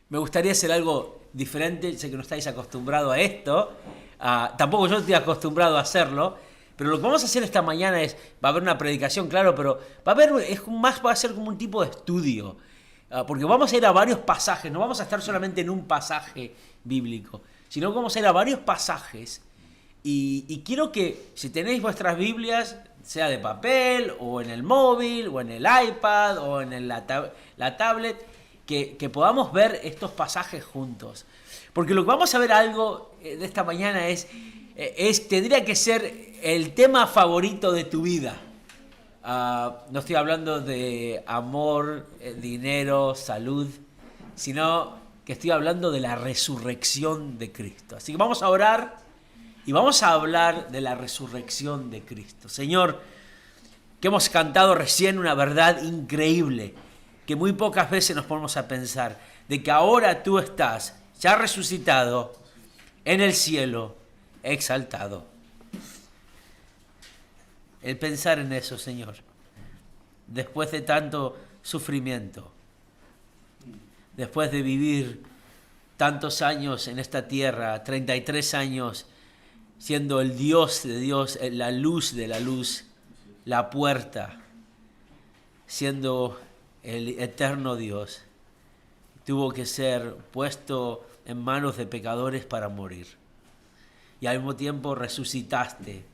Me gustaría hacer algo diferente, sé que no estáis acostumbrados a esto, tampoco yo estoy acostumbrado a hacerlo, pero lo que vamos a hacer esta mañana es, va a haber una predicación, claro, pero va a ser como un tipo de estudio, porque vamos a ir a varios pasajes, no vamos a estar solamente en un pasaje bíblico, sino que vamos a ir a varios pasajes y quiero que si tenéis vuestras Biblias, sea de papel o en el móvil o en el iPad o en la tablet, que podamos ver estos pasajes juntos. Porque lo que vamos a ver algo de esta mañana tendría que ser el tema favorito de tu vida. No estoy hablando de amor, dinero, salud, sino que estoy hablando de la resurrección de Cristo. Así que vamos a orar y vamos a hablar de la resurrección de Cristo. Señor, que hemos cantado recién una verdad increíble, que muy pocas veces nos ponemos a pensar, de que ahora tú estás ya resucitado en el cielo, exaltado. El pensar en eso, Señor, después de tanto sufrimiento, después de vivir tantos años en esta tierra, 33 años, siendo el Dios de Dios, la luz de la luz, la puerta, siendo el eterno Dios, tuvo que ser puesto en manos de pecadores para morir. Y al mismo tiempo resucitaste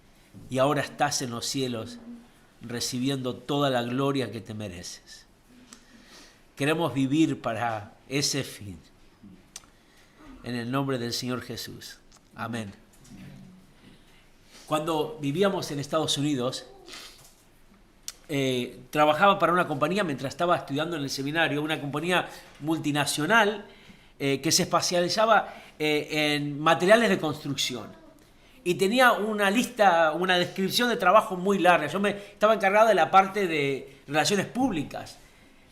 y ahora estás en los cielos recibiendo toda la gloria que te mereces. Queremos vivir para ese fin. En el nombre del Señor Jesús. Amén. Cuando vivíamos en Estados Unidos, trabajaba para una compañía mientras estaba estudiando en el seminario, una compañía multinacional que se especializaba en materiales de construcción. Y tenía una lista, una descripción de trabajo muy larga. Yo estaba encargado de la parte de relaciones públicas,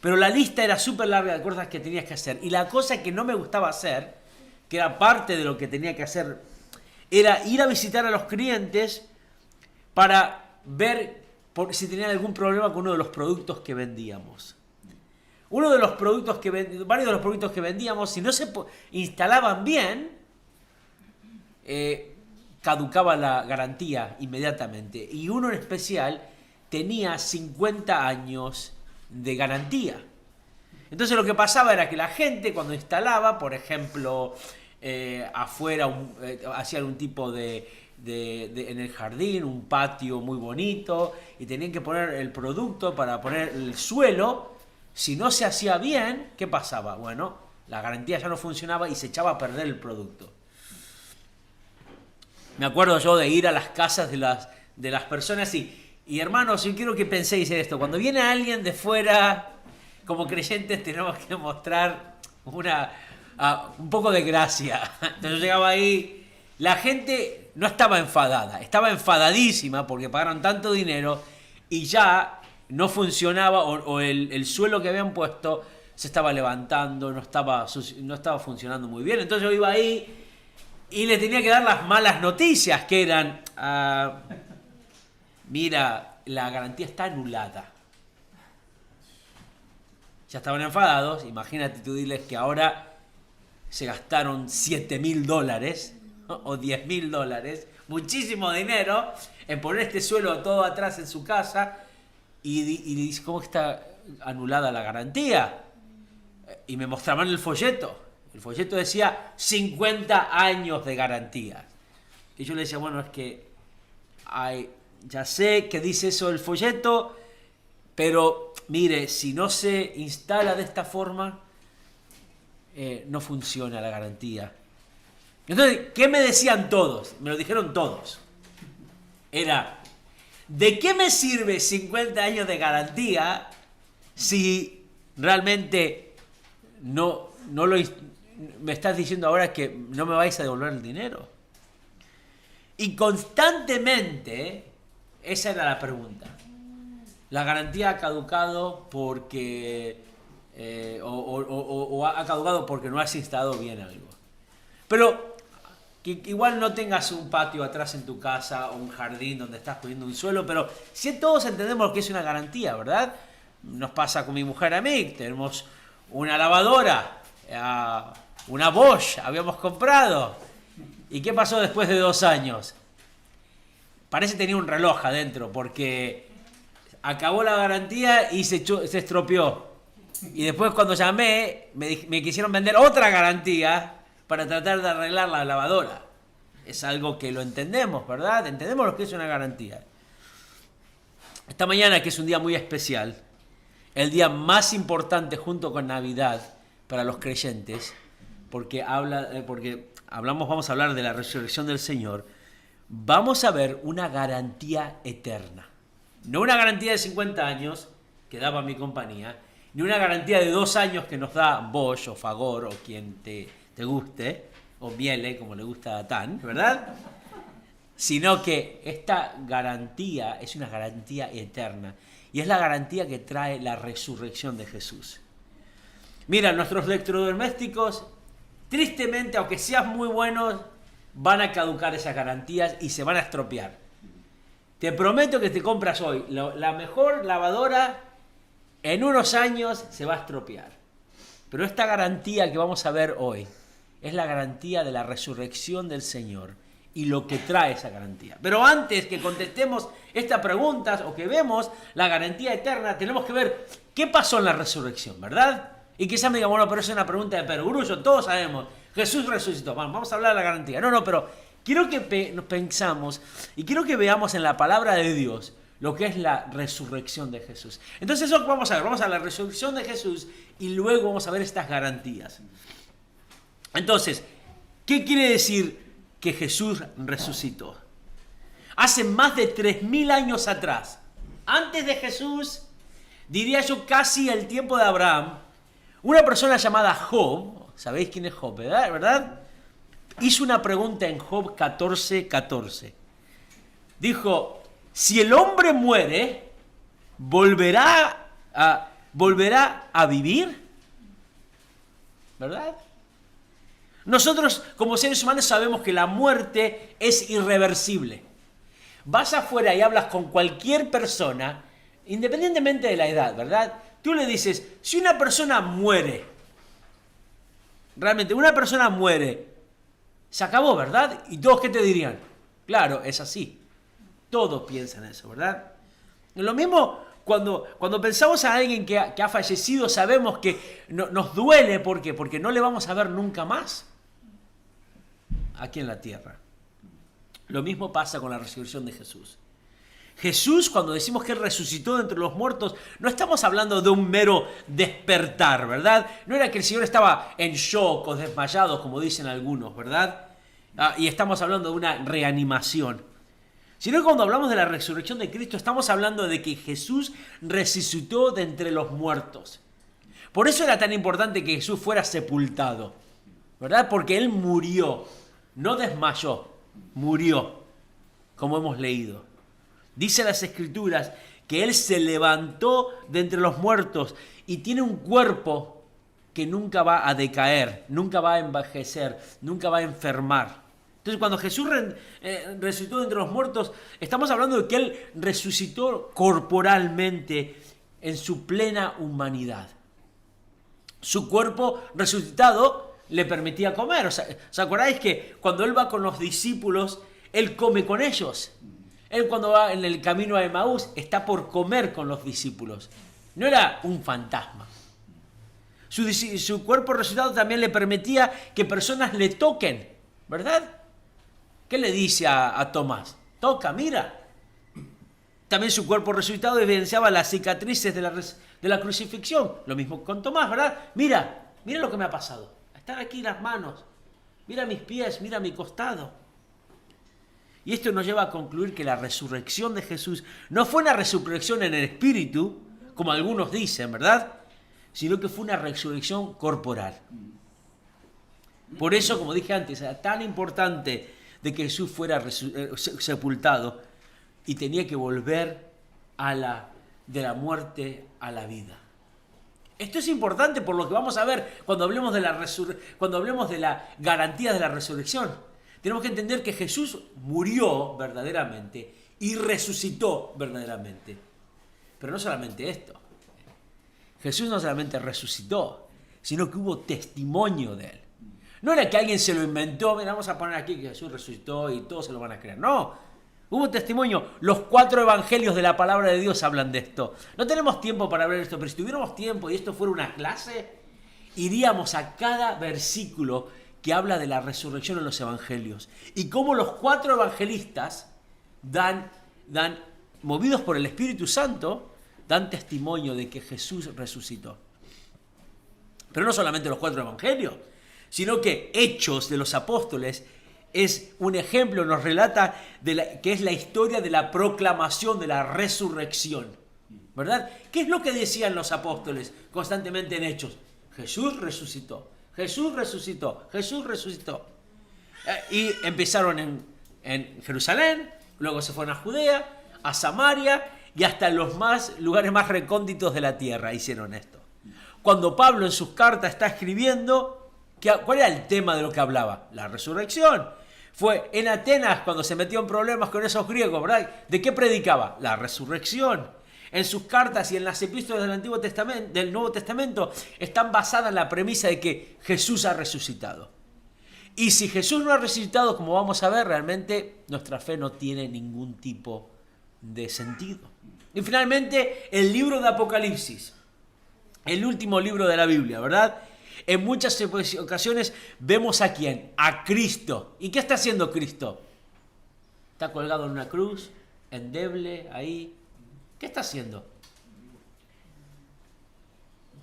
pero la lista era súper larga de cosas que tenías que hacer. Y la cosa que no me gustaba hacer, que era parte de lo que tenía que hacer, era ir a visitar a los clientes para ver si tenían algún problema con uno de los productos que vendíamos. Varios de los productos que vendíamos, si no se instalaban bien, caducaba la garantía inmediatamente. Y uno en especial tenía 50 años de garantía. Entonces lo que pasaba era que la gente cuando instalaba, por ejemplo, afuera hacían un tipo en el jardín, un patio muy bonito, y tenían que poner el producto para poner el suelo. Si no se hacía bien, ¿qué pasaba? Bueno, la garantía ya no funcionaba y se echaba a perder el producto. Me acuerdo yo de ir a las casas de las personas y hermanos, yo quiero que penséis en esto. Cuando viene alguien de fuera, como creyentes tenemos que mostrar un poco de gracia. Entonces yo llegaba ahí, la gente no estaba enfadada, estaba enfadadísima porque pagaron tanto dinero y ya no funcionaba o el suelo que habían puesto se estaba levantando, no estaba funcionando muy bien. Entonces yo iba ahí y le tenía que dar las malas noticias, que eran, mira, la garantía está anulada. Ya estaban enfadados, imagínate tú diles que ahora se gastaron $7,000 o $10,000, muchísimo dinero, en poner este suelo todo atrás en su casa y dice, ¿cómo está anulada la garantía? Y me mostraban el folleto. El folleto decía 50 años de garantía. Y yo le decía, bueno, es que ya sé que dice eso el folleto, pero mire, si no se instala de esta forma, no funciona la garantía. Entonces, ¿qué me decían todos? Me lo dijeron todos. Era, ¿de qué me sirve 50 años de garantía si realmente me estás diciendo ahora que no me vais a devolver el dinero? Y constantemente, esa era la pregunta. La garantía ha caducado porque o ha caducado porque no has instalado bien algo. Pero que igual no tengas un patio atrás en tu casa o un jardín donde estás poniendo un suelo, pero si todos entendemos lo que es una garantía, ¿verdad? Nos pasa con mi mujer a mí, tenemos una lavadora, una Bosch habíamos comprado. ¿Y qué pasó después de 2 años? Parece que tenía un reloj adentro, porque acabó la garantía y se estropeó. Y después cuando llamé, me quisieron vender otra garantía para tratar de arreglar la lavadora. Es algo que lo entendemos, ¿verdad? Entendemos lo que es una garantía. Esta mañana, que es un día muy especial, el día más importante junto con Navidad para los creyentes, porque vamos a hablar de la resurrección del Señor, vamos a ver una garantía eterna. No una garantía de 50 años que daba mi compañía, ni una garantía de 2 años que nos da Bosch o Fagor o quien te guste, o Miele, como le gusta a Tan, ¿verdad? Sino que esta garantía es una garantía eterna y es la garantía que trae la resurrección de Jesús. Mira, nuestros electrodomésticos, tristemente, aunque seas muy buenos, van a caducar esas garantías y se van a estropear. Te prometo que te compras hoy la mejor lavadora, en unos años se va a estropear. Pero esta garantía que vamos a ver hoy es la garantía de la resurrección del Señor y lo que trae esa garantía. Pero antes que contestemos estas preguntas o que vemos la garantía eterna, tenemos que ver qué pasó en la resurrección, ¿verdad? Y quizás me diga, bueno, pero es una pregunta de perogrullo, todos sabemos, Jesús resucitó. Vamos a hablar de la garantía. No, pero quiero que nos pensamos y quiero que veamos en la palabra de Dios lo que es la resurrección de Jesús. Entonces eso vamos a ver, vamos a la resurrección de Jesús y luego vamos a ver estas garantías. Entonces, ¿qué quiere decir que Jesús resucitó? Hace más de 3000 años atrás, antes de Jesús, diría yo casi el tiempo de Abraham, una persona llamada Job, ¿sabéis quién es Job, verdad? Hizo una pregunta en Job 14:14. Dijo, si el hombre muere, ¿volverá a vivir? ¿Verdad? Nosotros como seres humanos sabemos que la muerte es irreversible. Vas afuera y hablas con cualquier persona, independientemente de la edad, ¿verdad? Tú le dices, si una persona muere, realmente una persona muere, se acabó, ¿verdad? Y todos, ¿qué te dirían? Claro, es así. Todos piensan eso, ¿verdad? Lo mismo cuando pensamos a alguien que ha fallecido, sabemos que nos duele. ¿Por qué? Porque no le vamos a ver nunca más aquí en la tierra. Lo mismo pasa con la resurrección de Jesús. Jesús, cuando decimos que Él resucitó de entre los muertos, no estamos hablando de un mero despertar, ¿verdad? No era que el Señor estaba en shock o desmayado, como dicen algunos, ¿verdad? Y estamos hablando de una reanimación. Sino que cuando hablamos de la resurrección de Cristo, estamos hablando de que Jesús resucitó de entre los muertos. Por eso era tan importante que Jesús fuera sepultado, ¿verdad? Porque Él murió, no desmayó, murió, como hemos leído. Dice las Escrituras que Él se levantó de entre los muertos y tiene un cuerpo que nunca va a decaer, nunca va a envejecer, nunca va a enfermar. Entonces, cuando Jesús resucitó de entre los muertos, estamos hablando de que Él resucitó corporalmente en su plena humanidad. Su cuerpo resucitado le permitía comer. ¿Os acordáis que cuando Él va con los discípulos, Él come con ellos? Él cuando va en el camino a Emaús está por comer con los discípulos. No era un fantasma. Su cuerpo resucitado también le permitía que personas le toquen, ¿verdad? ¿Qué le dice a Tomás? Toca, mira. También su cuerpo resucitado evidenciaba las cicatrices de la crucifixión. Lo mismo con Tomás, ¿verdad? Mira lo que me ha pasado. Están aquí las manos. Mira mis pies, mira mi costado. Y esto nos lleva a concluir que la resurrección de Jesús no fue una resurrección en el espíritu, como algunos dicen, ¿verdad? Sino que fue una resurrección corporal. Por eso, como dije antes, era tan importante de que Jesús fuera sepultado y tenía que volver de la muerte a la vida. Esto es importante por lo que vamos a ver cuando hablemos de la garantía de la resurrección. Tenemos que entender que Jesús murió verdaderamente y resucitó verdaderamente. Pero no solamente esto. Jesús no solamente resucitó, sino que hubo testimonio de él. No era que alguien se lo inventó, mira, vamos a poner aquí que Jesús resucitó y todos se lo van a creer. No, hubo testimonio. Los 4 evangelios de la palabra de Dios hablan de esto. No tenemos tiempo para ver esto, pero si tuviéramos tiempo y esto fuera una clase, iríamos a cada versículo que habla de la resurrección en los evangelios. Y cómo los 4 evangelistas dan, movidos por el Espíritu Santo, dan testimonio de que Jesús resucitó. Pero no solamente los 4 evangelios, sino que Hechos de los Apóstoles es un ejemplo, nos relata que es la historia de la proclamación de la resurrección, ¿verdad? ¿Qué es lo que decían los apóstoles constantemente en Hechos? Jesús resucitó, Jesús resucitó, Jesús resucitó. Y empezaron en Jerusalén, luego se fueron a Judea, a Samaria y hasta los lugares más recónditos de la tierra hicieron esto. Cuando Pablo en sus cartas está escribiendo, ¿cuál era el tema de lo que hablaba? La resurrección. Fue en Atenas cuando se metió en problemas con esos griegos, ¿verdad? ¿De qué predicaba? La resurrección. En sus cartas y en las epístolas del Nuevo Testamento están basadas en la premisa de que Jesús ha resucitado. Y si Jesús no ha resucitado, como vamos a ver, realmente nuestra fe no tiene ningún tipo de sentido. Y finalmente, el libro de Apocalipsis, el último libro de la Biblia, ¿verdad? En muchas ocasiones vemos a quién, a Cristo. ¿Y qué está haciendo Cristo? Está colgado en una cruz, endeble, ahí. ¿Qué está haciendo?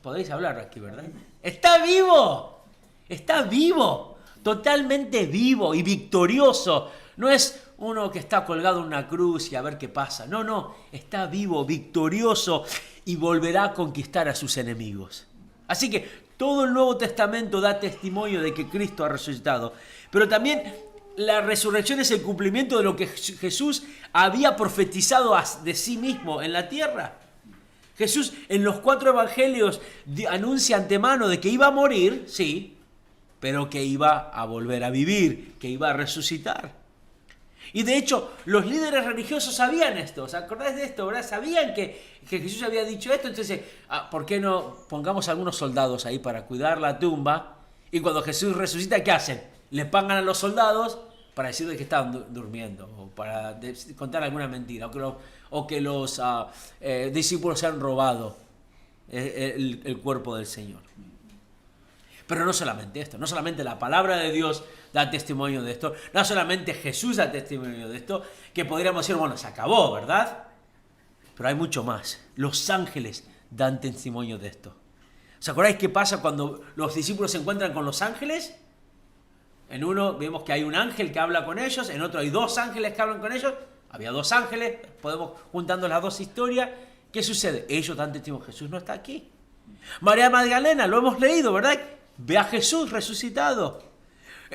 Podéis hablar aquí, ¿verdad? ¡Está vivo! Está vivo, totalmente vivo y victorioso. No es uno que está colgado en una cruz y a ver qué pasa. No, está vivo, victorioso y volverá a conquistar a sus enemigos. Así que todo el Nuevo Testamento da testimonio de que Cristo ha resucitado. Pero también la resurrección es el cumplimiento de lo que Jesús había profetizado de sí mismo en la tierra. Jesús en los 4 evangelios anuncia antemano de que iba a morir, sí, pero que iba a volver a vivir, que iba a resucitar. Y de hecho, los líderes religiosos sabían esto. ¿Os acordáis de esto, verdad? Sabían que Jesús había dicho esto. Entonces, ¿por qué no pongamos algunos soldados ahí para cuidar la tumba? Y cuando Jesús resucita, ¿qué hacen? Le pagan a los soldados para decirles que estaban durmiendo, o para contar alguna mentira, o que los discípulos se han robado el cuerpo del Señor. Pero no solamente esto, no solamente la palabra de Dios da testimonio de esto, no solamente Jesús da testimonio de esto, que podríamos decir, bueno, se acabó, ¿verdad? Pero hay mucho más. Los ángeles dan testimonio de esto. ¿Os acordáis qué pasa cuando los discípulos se encuentran con los ángeles? En uno vemos que hay un ángel que habla con ellos, en otro hay 2 ángeles que hablan con ellos. Había 2 ángeles, podemos juntando las 2 historias. ¿Qué sucede? Ellos dan testimonio, Jesús no está aquí. María Magdalena, lo hemos leído, ¿verdad? Ve a Jesús resucitado.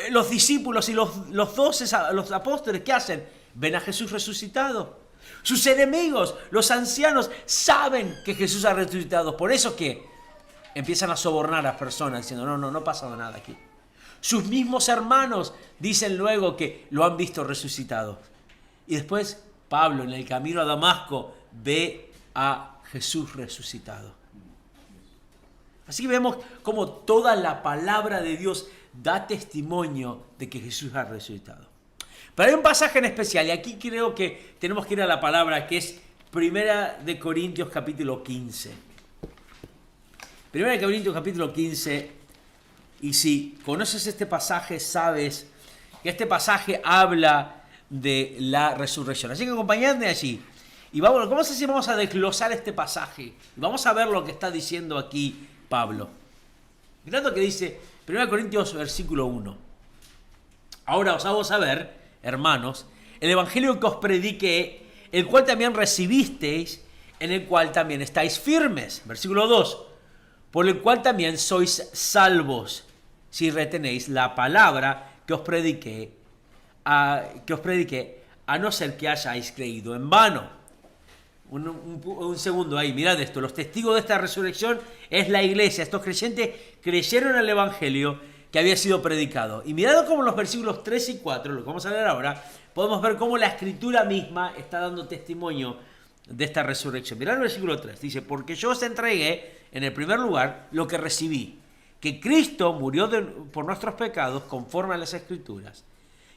Los discípulos y los 12, los apóstoles, ¿qué hacen? Ven a Jesús resucitado. Sus enemigos, los ancianos, saben que Jesús ha resucitado. Por eso que empiezan a sobornar a las personas diciendo, no ha pasado nada aquí. Sus mismos hermanos dicen luego que lo han visto resucitado. Y después Pablo en el camino a Damasco ve a Jesús resucitado. Así que vemos cómo toda la palabra de Dios da testimonio de que Jesús ha resucitado. Pero hay un pasaje en especial, y aquí creo que tenemos que ir a la palabra, que es 1 Corintios capítulo 15. 1 Corintios capítulo 15, y si conoces este pasaje, sabes que este pasaje habla de la resurrección. Así que acompañadme allí. Y vamos a desglosar este pasaje. Y vamos a ver lo que está diciendo aquí Pablo. Mirad lo que dice 1 Corintios versículo 1. Ahora os hago saber, hermanos, el evangelio que os prediqué, el cual también recibisteis, en el cual también estáis firmes. Versículo 2. Por el cual también sois salvos, si retenéis la palabra que os prediqué, a no ser que hayáis creído en vano. Un segundo ahí, mirad esto. Los testigos de esta resurrección es la iglesia. Estos creyentes creyeron en el evangelio que había sido predicado. Y mirad cómo en los versículos 3 y 4, lo que vamos a leer ahora, podemos ver cómo la escritura misma está dando testimonio de esta resurrección. Mirad el versículo 3. Dice, porque yo os entregué en el primer lugar lo que recibí, que Cristo murió por nuestros pecados conforme a las Escrituras,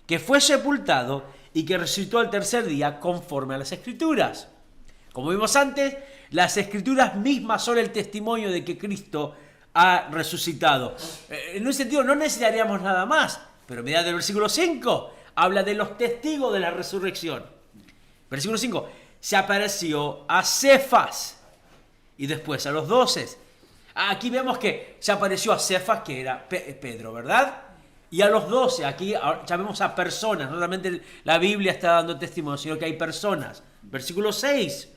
que fue sepultado y que resucitó al tercer día conforme a las Escrituras. Como vimos antes, las Escrituras mismas son el testimonio de que Cristo ha resucitado. En un sentido no necesitaríamos nada más, pero mirad el versículo 5, habla de los testigos de la resurrección. Versículo 5, se apareció a Cefas y después a los 12. Aquí vemos que se apareció a Cefas, que era Pedro, ¿verdad? Y a los 12, aquí ya vemos a personas, no solamente la Biblia está dando testimonio, sino que hay personas. Versículo 6.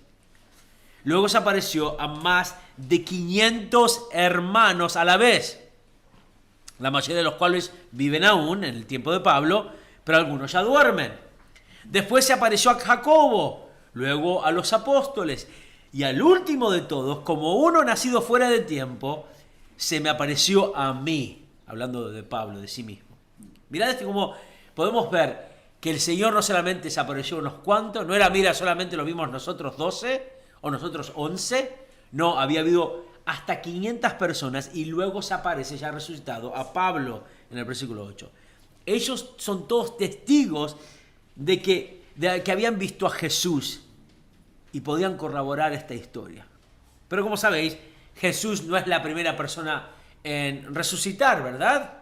Luego se apareció a más de 500 hermanos a la vez, la mayoría de los cuales viven aún en el tiempo de Pablo, pero algunos ya duermen. Después se apareció a Jacobo, luego a los apóstoles, y al último de todos, como uno nacido fuera de tiempo, se me apareció a mí, hablando de Pablo, de sí mismo. Mirad cómo podemos ver que el Señor no solamente se apareció a unos cuantos, no era, mira, solamente lo vimos nosotros 12 o nosotros 11, no, había habido hasta 500 personas y luego se aparece ya resucitado a Pablo en el versículo 8. Ellos son todos testigos de que habían visto a Jesús y podían corroborar esta historia. Pero como sabéis, Jesús no es la primera persona en resucitar, ¿verdad?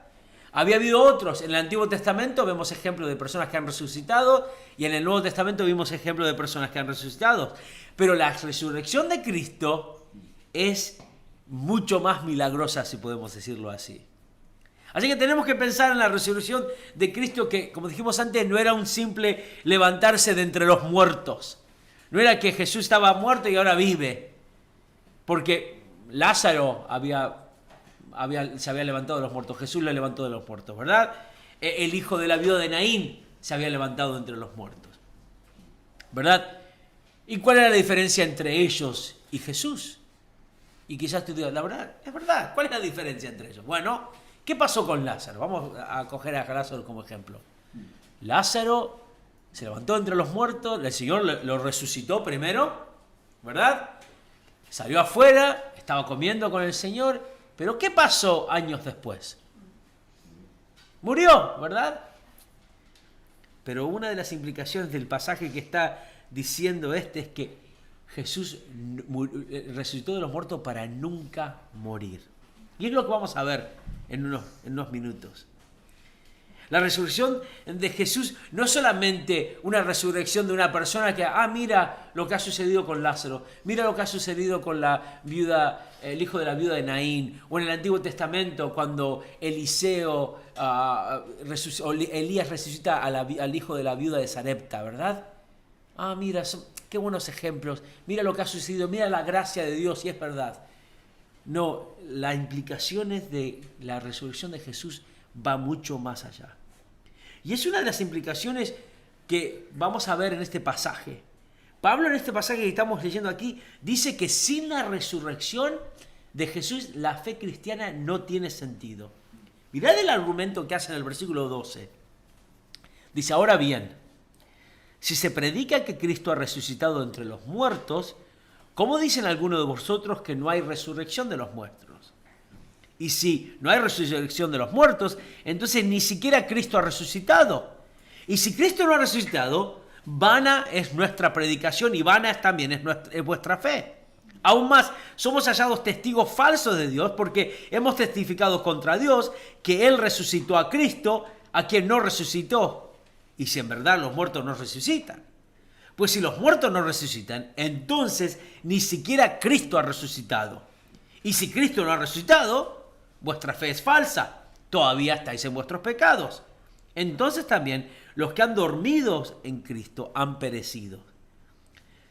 Había habido otros. En el Antiguo Testamento vemos ejemplos de personas que han resucitado y en el Nuevo Testamento vimos ejemplos de personas que han resucitado. Pero la resurrección de Cristo es mucho más milagrosa, si podemos decirlo así. Así que tenemos que pensar en la resurrección de Cristo, que, como dijimos antes, no era un simple levantarse de entre los muertos. No era que Jesús estaba muerto y ahora vive, porque Lázaro se había levantado de los muertos, Jesús lo levantó de los muertos, ¿verdad? El hijo de la viuda de Naín se había levantado entre los muertos, ¿verdad? ¿Y cuál era la diferencia entre ellos y Jesús? Y quizás tú digas, la verdad, es verdad, ¿cuál es la diferencia entre ellos? Bueno, ¿qué pasó con Lázaro? Vamos a coger a Lázaro como ejemplo. Lázaro se levantó entre los muertos, el Señor lo resucitó primero, ¿verdad? Salió afuera, estaba comiendo con el Señor, pero ¿qué pasó años después? Murió, ¿verdad? Pero una de las implicaciones del pasaje que está diciendo es que Jesús resucitó de los muertos para nunca morir. Y es lo que vamos a ver en unos minutos. La resurrección de Jesús no es solamente una resurrección de una persona que, mira lo que ha sucedido con Lázaro, mira lo que ha sucedido con la viuda, el hijo de la viuda de Naín, o en el Antiguo Testamento cuando Elías resucita al hijo de la viuda de Sarepta, ¿verdad? Mira, qué buenos ejemplos, mira lo que ha sucedido, mira la gracia de Dios, y es verdad. No, las implicaciones de la resurrección de Jesús va mucho más allá. Y es una de las implicaciones que vamos a ver en este pasaje. Pablo, en este pasaje que estamos leyendo aquí, dice que sin la resurrección de Jesús la fe cristiana no tiene sentido. Mirad el argumento que hace en el versículo 12. Dice, ahora bien, si se predica que Cristo ha resucitado entre los muertos, ¿cómo dicen algunos de vosotros que no hay resurrección de los muertos? Y si no hay resurrección de los muertos, entonces ni siquiera Cristo ha resucitado. Y si Cristo no ha resucitado, vana es nuestra predicación y vana también es vuestra fe. Aún más, somos hallados testigos falsos de Dios porque hemos testificado contra Dios que Él resucitó a Cristo, a quien no resucitó. Y si en verdad los muertos no resucitan. Pues si los muertos no resucitan, entonces ni siquiera Cristo ha resucitado. Y si Cristo no ha resucitado, vuestra fe es falsa, todavía estáis en vuestros pecados. Entonces también los que han dormido en Cristo han perecido.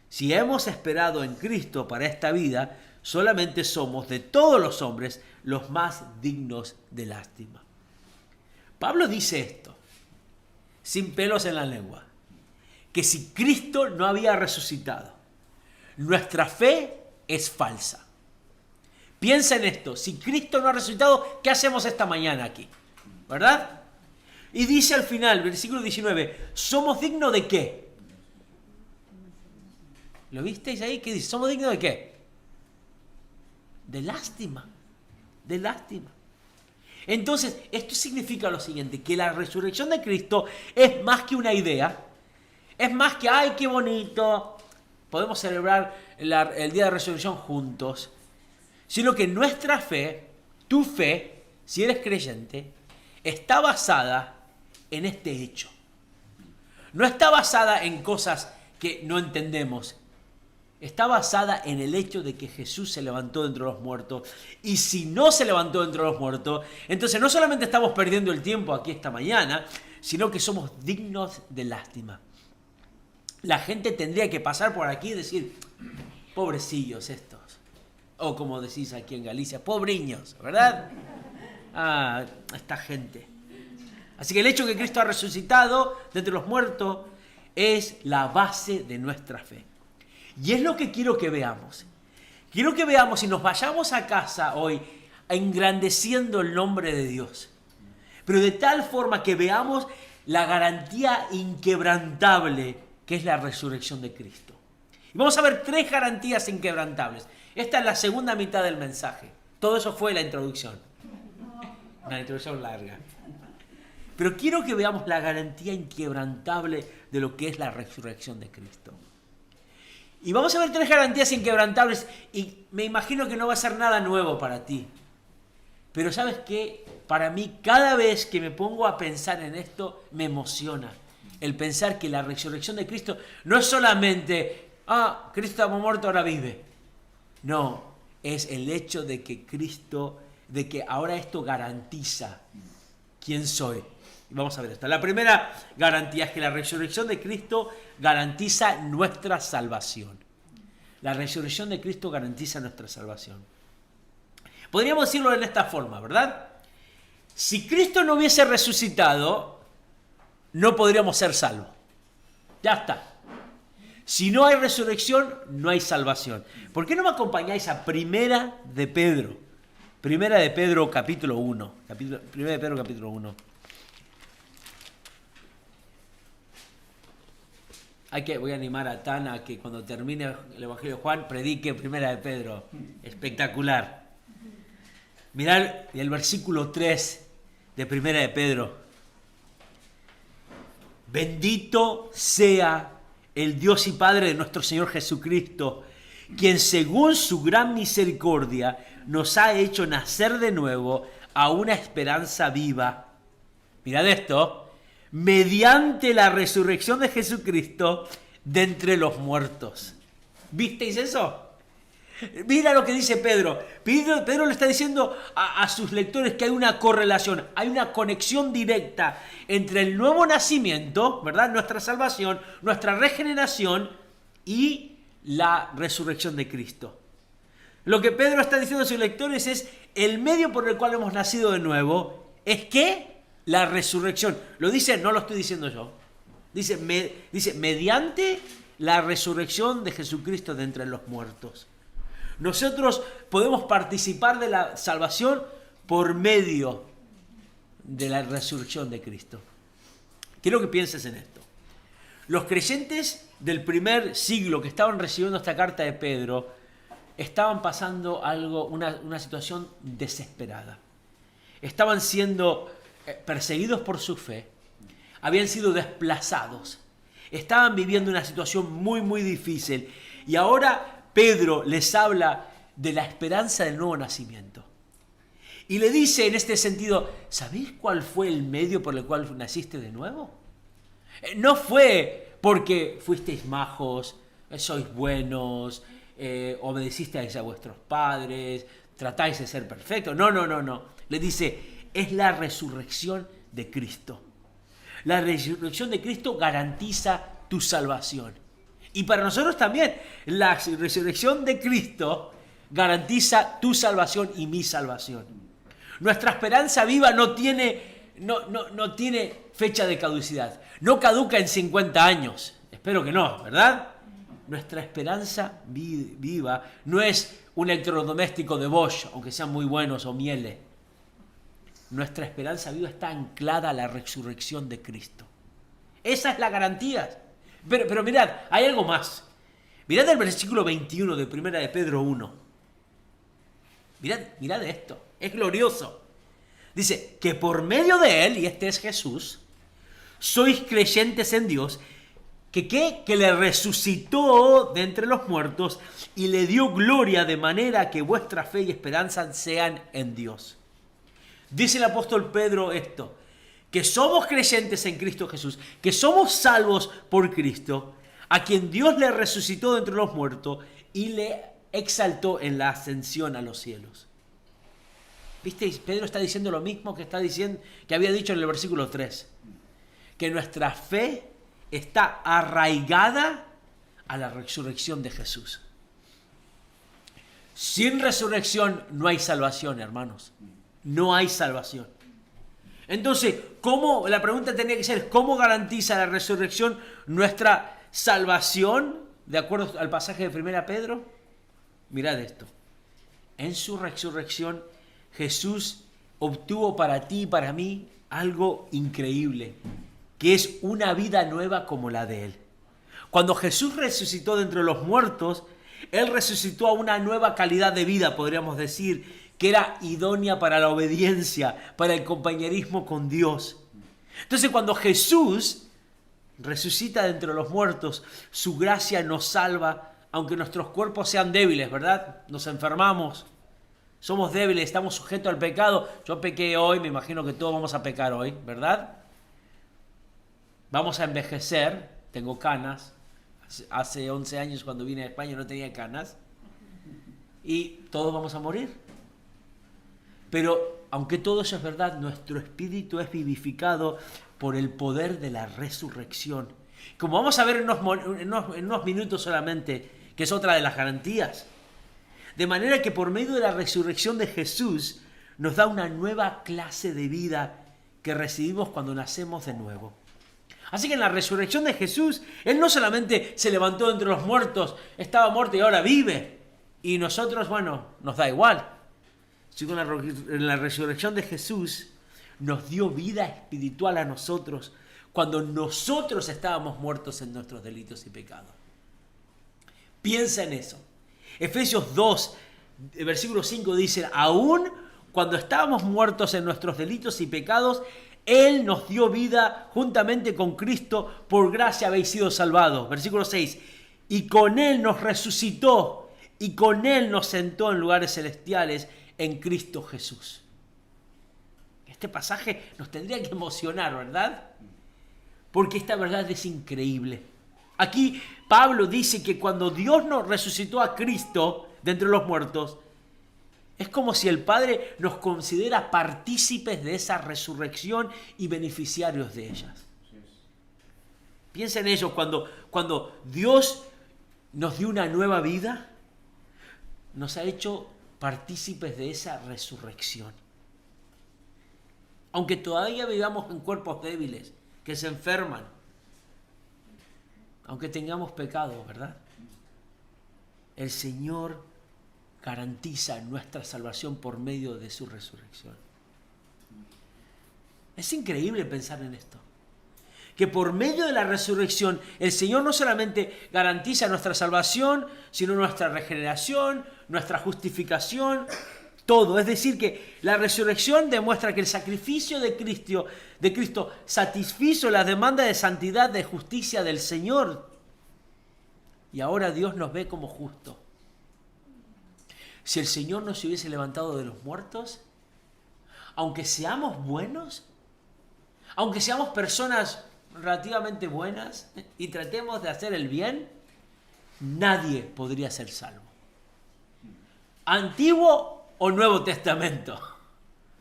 Si hemos esperado en Cristo para esta vida, solamente somos de todos los hombres los más dignos de lástima. Pablo dice esto, sin pelos en la lengua, que si Cristo no había resucitado, nuestra fe es falsa. Piensa en esto, si Cristo no ha resucitado, ¿qué hacemos esta mañana aquí? ¿Verdad? Y dice al final, versículo 19, ¿somos dignos de qué? ¿Lo visteis ahí? ¿Qué dice? ¿Somos dignos de qué? De lástima, de lástima. Entonces, esto significa lo siguiente, que la resurrección de Cristo es más que una idea, es más que, ¡ay, qué bonito! Podemos celebrar el día de resurrección juntos, sino que nuestra fe, tu fe, si eres creyente, está basada en este hecho. No está basada en cosas que no entendemos. Está basada en el hecho de que Jesús se levantó de entre los muertos. Y si no se levantó de entre los muertos, entonces no solamente estamos perdiendo el tiempo aquí esta mañana, sino que somos dignos de lástima. La gente tendría que pasar por aquí y decir, pobrecillos estos. O como decís aquí en Galicia, pobriños, ¿verdad? Ah, esta gente. Así que el hecho de que Cristo ha resucitado de entre los muertos es la base de nuestra fe. Y es lo que quiero que veamos. Quiero que veamos y nos vayamos a casa hoy engrandeciendo el nombre de Dios. Pero de tal forma que veamos la garantía inquebrantable que es la resurrección de Cristo. Y vamos a ver 3 garantías inquebrantables. Esta es la segunda mitad del mensaje. Todo eso fue la introducción. Una introducción larga. Pero quiero que veamos la garantía inquebrantable de lo que es la resurrección de Cristo. Y vamos a ver 3 garantías inquebrantables y me imagino que no va a ser nada nuevo para ti. Pero ¿sabes qué? Para mí, cada vez que me pongo a pensar en esto, me emociona. El pensar que la resurrección de Cristo no es solamente, Cristo estaba muerto, ahora vive. No, es el hecho de que Cristo, de que ahora esto garantiza quién soy. Vamos a ver esto. La primera garantía es que la resurrección de Cristo garantiza nuestra salvación. La resurrección de Cristo garantiza nuestra salvación. Podríamos decirlo en esta forma, ¿verdad? Si Cristo no hubiese resucitado, no podríamos ser salvos. Ya está. Si no hay resurrección, no hay salvación. ¿Por qué no me acompañáis a Primera de Pedro? Primera de Pedro capítulo 1. Primera de Pedro capítulo 1. Voy a animar a Tana a que cuando termine el Evangelio de Juan predique Primera de Pedro. Espectacular. Mirad el versículo 3 de Primera de Pedro. Bendito sea el Dios y Padre de nuestro Señor Jesucristo, quien según su gran misericordia nos ha hecho nacer de nuevo a una esperanza viva. Mirad esto. Mediante la resurrección de Jesucristo de entre los muertos. ¿Visteis eso? Mira lo que dice Pedro. Pedro le está diciendo a sus lectores que hay una correlación, hay una conexión directa entre el nuevo nacimiento, ¿verdad? Nuestra salvación, nuestra regeneración y la resurrección de Cristo. Lo que Pedro está diciendo a sus lectores es el medio por el cual hemos nacido de nuevo es que la resurrección. Lo dice, no lo estoy diciendo yo. Dice, mediante la resurrección de Jesucristo de entre los muertos. Nosotros podemos participar de la salvación por medio de la resurrección de Cristo. Quiero que pienses en esto. Los creyentes del primer siglo que estaban recibiendo esta carta de Pedro estaban pasando una situación desesperada. Estaban siendo perseguidos por su fe, habían sido desplazados, estaban viviendo una situación muy, muy difícil. Y ahora Pedro les habla de la esperanza del nuevo nacimiento. Y le dice en este sentido, ¿sabéis cuál fue el medio por el cual naciste de nuevo? No fue porque fuisteis majos, sois buenos, obedecisteis a vuestros padres, tratáis de ser perfectos. No. Le dice, es la resurrección de Cristo. La resurrección de Cristo garantiza tu salvación. Y para nosotros también, la resurrección de Cristo garantiza tu salvación y mi salvación. Nuestra esperanza viva no tiene fecha de caducidad. No caduca en 50 años. Espero que no, ¿verdad? Nuestra esperanza viva no es un electrodoméstico de Bosch, aunque sean muy buenos, o Miele. Nuestra esperanza viva está anclada a la resurrección de Cristo. Esa es la garantía. Pero mirad, hay algo más. Mirad el versículo 21 de Primera de Pedro 1. Mirad esto, es glorioso. Dice que por medio de él, y este es Jesús, sois creyentes en Dios, que le resucitó de entre los muertos y le dio gloria de manera que vuestra fe y esperanza sean en Dios. Dice el apóstol Pedro esto, que somos creyentes en Cristo Jesús, que somos salvos por Cristo, a quien Dios le resucitó de entre los muertos y le exaltó en la ascensión a los cielos. ¿Viste? Pedro está diciendo lo mismo que había dicho en el versículo 3, que nuestra fe está arraigada a la resurrección de Jesús. Sin resurrección no hay salvación, hermanos. No hay salvación. Entonces, la pregunta tenía que ser, ¿cómo garantiza la resurrección nuestra salvación? De acuerdo al pasaje de 1 Pedro. Mirad esto. En su resurrección, Jesús obtuvo para ti y para mí algo increíble, que es una vida nueva como la de Él. Cuando Jesús resucitó de entre los muertos, Él resucitó a una nueva calidad de vida, podríamos decir, que era idónea para la obediencia, para el compañerismo con Dios. Entonces, cuando Jesús resucita de entre los muertos, su gracia nos salva, aunque nuestros cuerpos sean débiles, ¿verdad? Nos enfermamos, somos débiles, estamos sujetos al pecado. Yo pequé hoy, me imagino que todos vamos a pecar hoy, ¿verdad? Vamos a envejecer, tengo canas. Hace 11 años cuando vine a España no tenía canas. Y todos vamos a morir. Pero aunque todo eso es verdad, nuestro espíritu es vivificado por el poder de la resurrección. Como vamos a ver en unos minutos solamente, que es otra de las garantías. De manera que por medio de la resurrección de Jesús nos da una nueva clase de vida que recibimos cuando nacemos de nuevo. Así que en la resurrección de Jesús, Él no solamente se levantó entre los muertos, estaba muerto y ahora vive. Y nosotros, bueno, nos da igual. Sino en la resurrección de Jesús nos dio vida espiritual a nosotros cuando nosotros estábamos muertos en nuestros delitos y pecados. Piensa en eso. Efesios 2, versículo 5 dice, aún cuando estábamos muertos en nuestros delitos y pecados, Él nos dio vida juntamente con Cristo, por gracia habéis sido salvados. Versículo 6, y con Él nos resucitó y con Él nos sentó en lugares celestiales en Cristo Jesús. Este pasaje nos tendría que emocionar, ¿verdad? Porque esta verdad es increíble. Aquí Pablo dice que cuando Dios nos resucitó a Cristo de entre los muertos, es como si el Padre nos considera partícipes de esa resurrección y beneficiarios de ellas. Piensa en ello, cuando Dios nos dio una nueva vida, nos ha hecho partícipes de esa resurrección. Aunque todavía vivamos en cuerpos débiles, que se enferman, aunque tengamos pecado, ¿verdad? El Señor garantiza nuestra salvación por medio de su resurrección. Es increíble pensar en esto. Que por medio de la resurrección, el Señor no solamente garantiza nuestra salvación, sino nuestra regeneración, nuestra justificación, todo. Es decir, que la resurrección demuestra que el sacrificio de Cristo satisfizo las demandas de santidad, de justicia del Señor. Y ahora Dios nos ve como justos. Si el Señor no se hubiese levantado de los muertos, aunque seamos buenos, aunque seamos personas relativamente buenas y tratemos de hacer el bien, nadie podría ser salvo. Antiguo o Nuevo Testamento,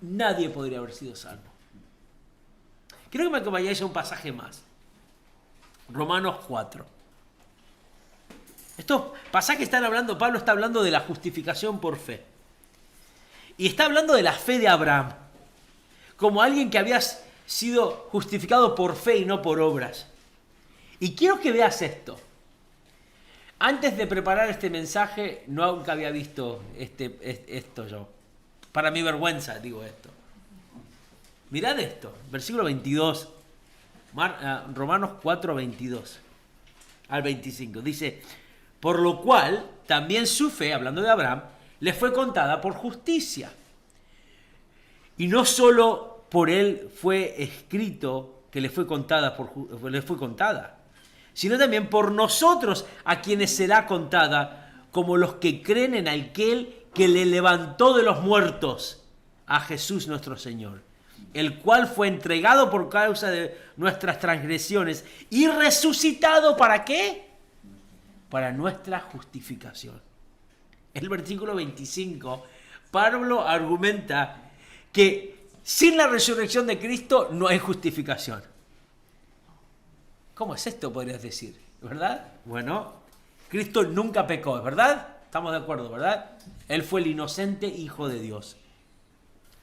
nadie podría haber sido salvo. Quiero que me acompañéis a un pasaje más. Romanos 4. Estos pasajes están hablando, Pablo está hablando de la justificación por fe. Y está hablando de la fe de Abraham, como alguien que había sido justificado por fe y no por obras. Y quiero que veas esto. Antes de preparar este mensaje, nunca había visto esto yo. Para mi vergüenza digo esto. Mirad esto, versículo 22, Romanos 4, 22 al 25. Dice, por lo cual también su fe, hablando de Abraham, le fue contada por justicia. Y no solo por él fue escrito que le fue contada, sino también por nosotros a quienes será contada, como los que creen en aquel que le levantó de los muertos, a Jesús nuestro Señor, el cual fue entregado por causa de nuestras transgresiones y resucitado, ¿para qué? Para nuestra justificación. El versículo 25, Pablo argumenta que sin la resurrección de Cristo no hay justificación. ¿Cómo es esto, podrías decir? ¿Verdad? Bueno, Cristo nunca pecó, ¿verdad? Estamos de acuerdo, ¿verdad? Él fue el inocente Hijo de Dios.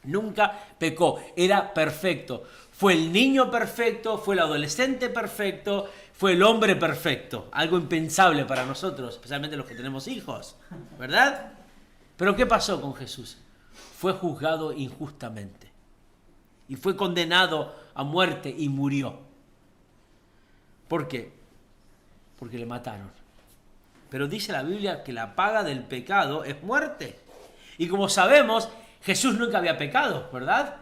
Nunca pecó, era perfecto. Fue el niño perfecto, fue el adolescente perfecto, fue el hombre perfecto. Algo impensable para nosotros, especialmente los que tenemos hijos, ¿verdad? Pero ¿qué pasó con Jesús? Fue juzgado injustamente y fue condenado a muerte y murió. ¿Por qué? Porque le mataron. Pero dice la Biblia que la paga del pecado es muerte. Y como sabemos, Jesús nunca había pecado, ¿verdad?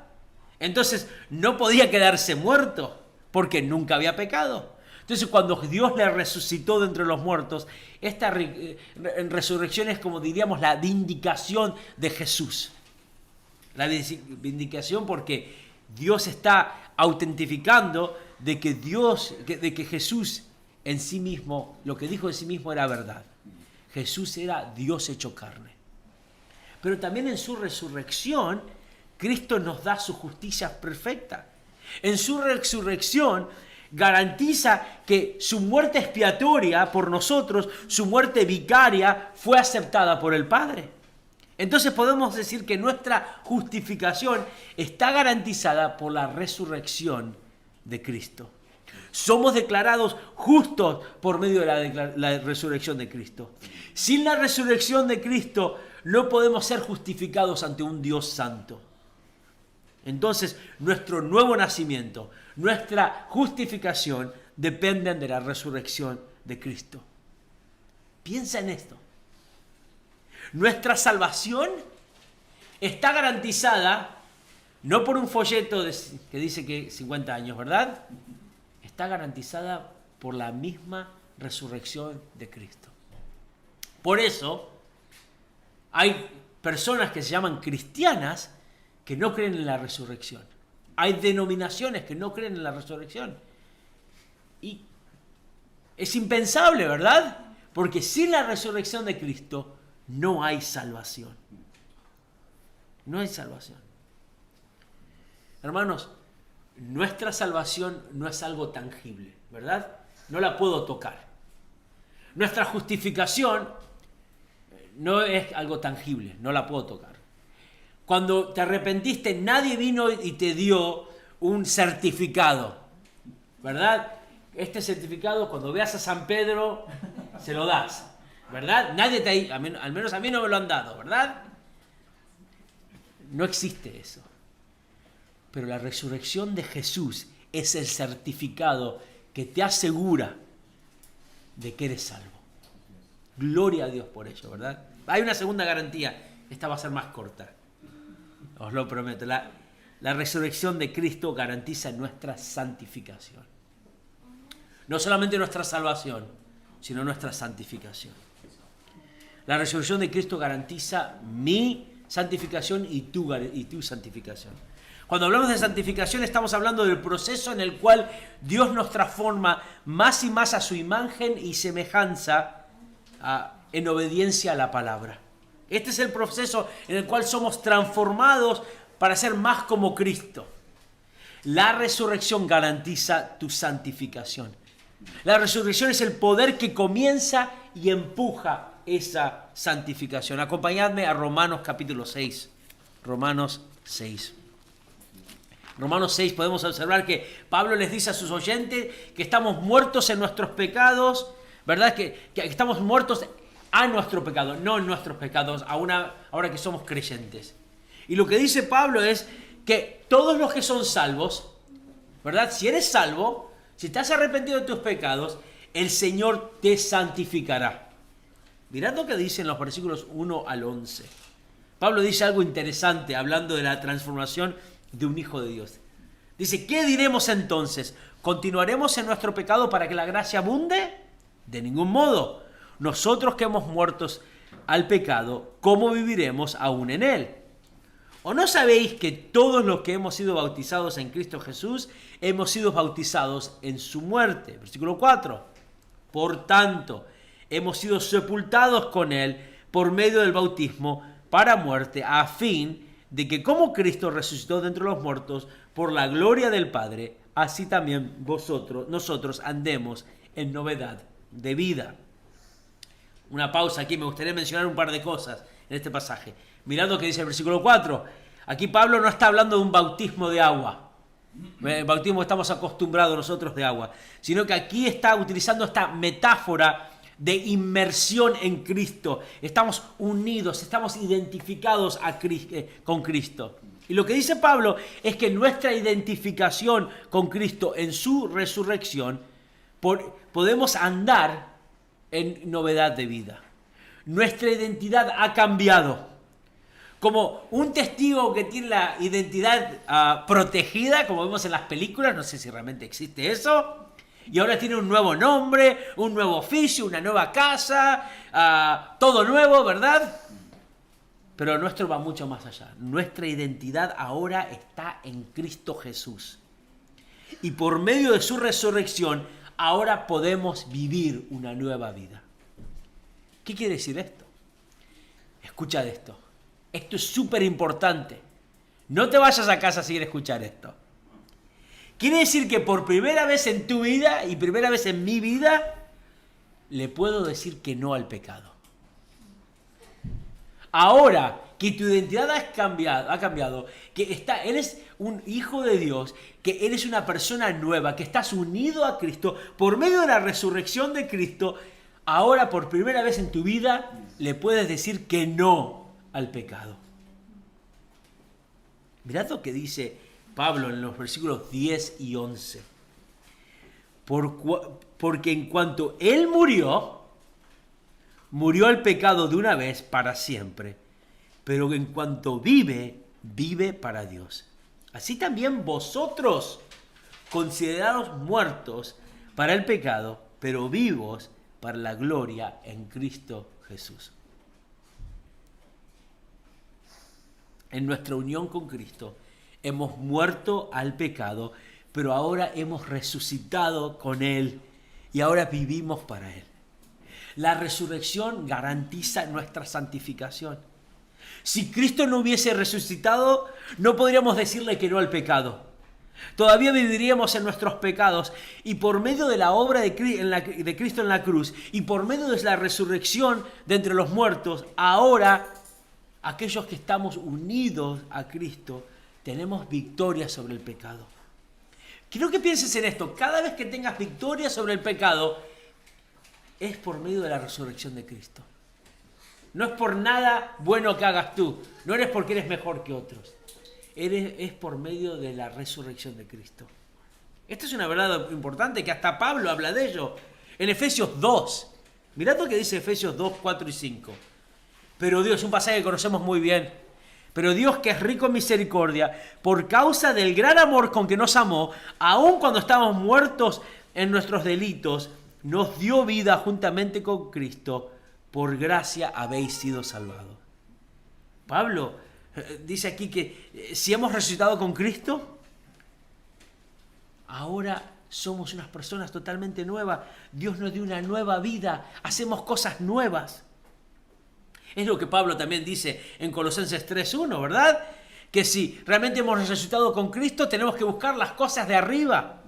Entonces no podía quedarse muerto porque nunca había pecado. Entonces cuando Dios le resucitó de entre los muertos, esta resurrección es, como diríamos, la vindicación de Jesús. La vindicación porque Dios está autentificando de que Jesús en sí mismo, lo que dijo de sí mismo era verdad. Jesús era Dios hecho carne. Pero también en su resurrección, Cristo nos da su justicia perfecta. En su resurrección garantiza que su muerte expiatoria por nosotros, su muerte vicaria, fue aceptada por el Padre. Entonces podemos decir que nuestra justificación está garantizada por la resurrección de Cristo. Somos declarados justos por medio de la resurrección de Cristo. Sin la resurrección de Cristo no podemos ser justificados ante un Dios santo. Entonces, nuestro nuevo nacimiento, nuestra justificación dependen de la resurrección de Cristo. Piensa en esto. Nuestra salvación está garantizada no por un folleto que dice que 50 años, ¿verdad? Está garantizada por la misma resurrección de Cristo. Por eso, hay personas que se llaman cristianas que no creen en la resurrección. Hay denominaciones que no creen en la resurrección. Y es impensable, ¿verdad? Porque sin la resurrección de Cristo no hay salvación. No hay salvación. Hermanos, nuestra salvación no es algo tangible, ¿verdad? No la puedo tocar. Nuestra justificación no es algo tangible, no la puedo tocar. Cuando te arrepentiste, nadie vino y te dio un certificado, ¿verdad? Este certificado, cuando veas a San Pedro, se lo das, ¿verdad? Nadie te, al menos a mí no me lo han dado, ¿verdad? No existe eso. Pero la resurrección de Jesús es el certificado que te asegura de que eres salvo. Gloria a Dios por ello, ¿verdad? Hay una segunda garantía. Esta va a ser más corta. Os lo prometo. La resurrección de Cristo garantiza nuestra santificación. No solamente nuestra salvación, sino nuestra santificación. La resurrección de Cristo garantiza mi santificación y tu santificación. Cuando hablamos de santificación estamos hablando del proceso en el cual Dios nos transforma más y más a su imagen y semejanza en obediencia a la palabra. Este es el proceso en el cual somos transformados para ser más como Cristo. La resurrección garantiza tu santificación. La resurrección es el poder que comienza y empuja esa santificación. Acompañadme a Romanos capítulo 6. Romanos 6. Romanos 6 podemos observar que Pablo les dice a sus oyentes que estamos muertos en nuestros pecados, ¿verdad? Que estamos muertos a nuestro pecado, no en nuestros pecados, ahora que somos creyentes. Y lo que dice Pablo es que todos los que son salvos, ¿verdad? Si eres salvo, si estás arrepentido de tus pecados, el Señor te santificará. Mirad lo que dice en los versículos 1 al 11. Pablo dice algo interesante hablando de la transformación de un hijo de Dios. Dice, ¿qué diremos entonces? ¿Continuaremos en nuestro pecado para que la gracia abunde? De ningún modo. Nosotros que hemos muerto al pecado, ¿cómo viviremos aún en él? ¿O no sabéis que todos los que hemos sido bautizados en Cristo Jesús, hemos sido bautizados en su muerte? Versículo 4. Por tanto, hemos sido sepultados con él por medio del bautismo para muerte, a fin de que como Cristo resucitó de entre los muertos por la gloria del Padre, así también nosotros andemos en novedad de vida. Una pausa aquí, me gustaría mencionar un par de cosas en este pasaje. Mirad lo que dice el versículo 4. Aquí Pablo no está hablando de un bautismo de agua. El bautismo estamos acostumbrados nosotros de agua. Sino que aquí está utilizando esta metáfora de inmersión en Cristo. Estamos unidos, estamos identificados con Cristo. Y lo que dice Pablo es que nuestra identificación con Cristo en su resurrección, podemos andar en novedad de vida. Nuestra identidad ha cambiado. Como un testigo que tiene la identidad protegida, como vemos en las películas, no sé si realmente existe eso, y ahora tiene un nuevo nombre, un nuevo oficio, una nueva casa, todo nuevo, ¿verdad? Pero nuestro va mucho más allá. Nuestra identidad ahora está en Cristo Jesús. Y por medio de su resurrección, ahora podemos vivir una nueva vida. ¿Qué quiere decir esto? Escucha de esto. Esto es súper importante. No te vayas a casa sin escuchar esto. Quiere decir que por primera vez en tu vida y primera vez en mi vida, le puedo decir que no al pecado. Ahora que tu identidad ha cambiado, que eres un hijo de Dios, que eres una persona nueva, que estás unido a Cristo, por medio de la resurrección de Cristo, ahora por primera vez en tu vida le puedes decir que no al pecado. Mirad lo que dice Pablo en los versículos 10 y 11. Porque en cuanto Él murió al pecado de una vez para siempre, pero en cuanto vive para Dios. Así también vosotros, considerados muertos para el pecado, pero vivos para la gloria en Cristo Jesús. En nuestra unión con Cristo hemos muerto al pecado, pero ahora hemos resucitado con Él y ahora vivimos para Él. La resurrección garantiza nuestra santificación. Si Cristo no hubiese resucitado, no podríamos decirle que no al pecado. Todavía viviríamos en nuestros pecados y por medio de la obra de Cristo en la cruz y por medio de la resurrección de entre los muertos, ahora aquellos que estamos unidos a Cristo tenemos victoria sobre el pecado. Quiero que pienses en esto. Cada vez que tengas victoria sobre el pecado, es por medio de la resurrección de Cristo. No es por nada bueno que hagas tú. No eres porque eres mejor que otros. Es por medio de la resurrección de Cristo. Esta es una verdad importante que hasta Pablo habla de ello. En Efesios 2. Mirad lo que dice Efesios 2, 4 y 5. Pero Dios, un pasaje que conocemos muy bien. Pero Dios, que es rico en misericordia, por causa del gran amor con que nos amó, aun cuando estábamos muertos en nuestros delitos, nos dio vida juntamente con Cristo. Por gracia habéis sido salvados. Pablo dice aquí que si hemos resucitado con Cristo, ahora somos unas personas totalmente nuevas. Dios nos dio una nueva vida. Hacemos cosas nuevas. Es lo que Pablo también dice en Colosenses 3:1, ¿verdad? Que si realmente hemos resucitado con Cristo, tenemos que buscar las cosas de arriba,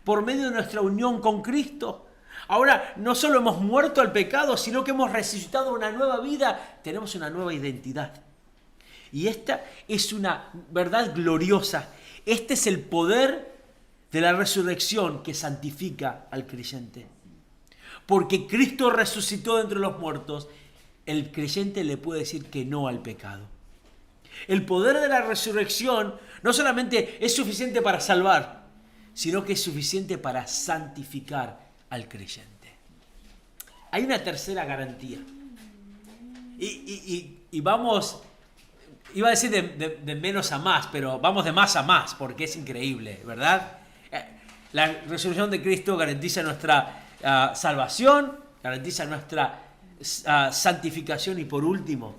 por medio de nuestra unión con Cristo. Ahora, no solo hemos muerto al pecado, sino que hemos resucitado una nueva vida, tenemos una nueva identidad. Y esta es una verdad gloriosa. Este es el poder de la resurrección que santifica al creyente. Porque Cristo resucitó de entre los muertos, el creyente le puede decir que no al pecado. El poder de la resurrección no solamente es suficiente para salvar, sino que es suficiente para santificar al creyente. Hay una tercera garantía. Y vamos iba a decir de menos a más, pero vamos de más a más, porque es increíble, ¿verdad? La resurrección de Cristo garantiza nuestra salvación, garantiza nuestra santificación y por último,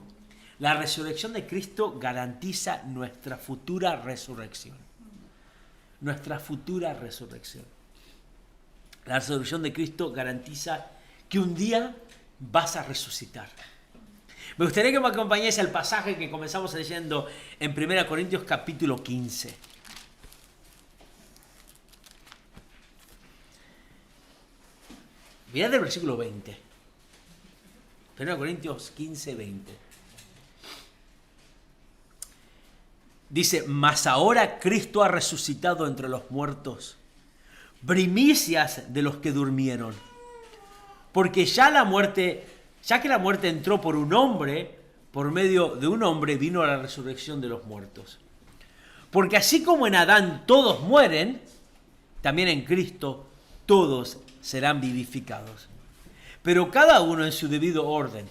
la resurrección de Cristo garantiza nuestra futura resurrección. Nuestra futura resurrección. La resurrección de Cristo garantiza que un día vas a resucitar. Me gustaría que me acompañéis al pasaje que comenzamos leyendo en 1 Corintios capítulo 15. Mirad el versículo 20. 1 Corintios 15, 20. Dice, mas ahora Cristo ha resucitado entre los muertos, primicias de los que durmieron. Porque ya que la muerte entró por un hombre, por medio de un hombre vino la resurrección de los muertos. Porque así como en Adán todos mueren, también en Cristo todos serán vivificados. Pero cada uno en su debido orden.